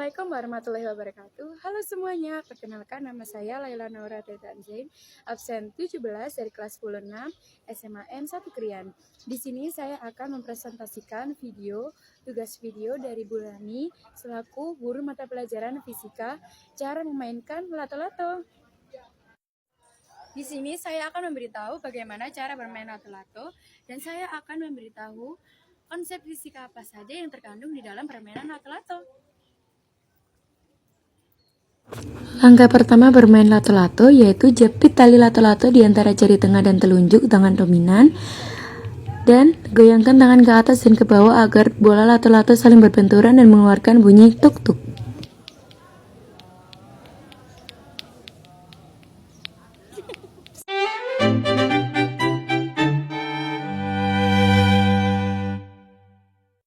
Assalamualaikum warahmatullahi wabarakatuh. Halo semuanya, perkenalkan nama saya Laila Naura Tetan Zain, absen 17 dari kelas 10 6 SMA N1 Krian. Di sini saya akan mempresentasikan tugas video dari Bulani selaku guru mata pelajaran fisika, cara memainkan lato-lato. Di sini saya akan memberitahu bagaimana cara bermain lato-lato dan saya akan memberitahu konsep fisika apa saja yang terkandung di dalam permainan lato-lato. Langkah pertama bermain lato-lato yaitu jepit tali lato-lato di antara jari tengah dan telunjuk tangan dominan dan goyangkan tangan ke atas dan ke bawah agar bola lato-lato saling berbenturan dan mengeluarkan bunyi tuk-tuk.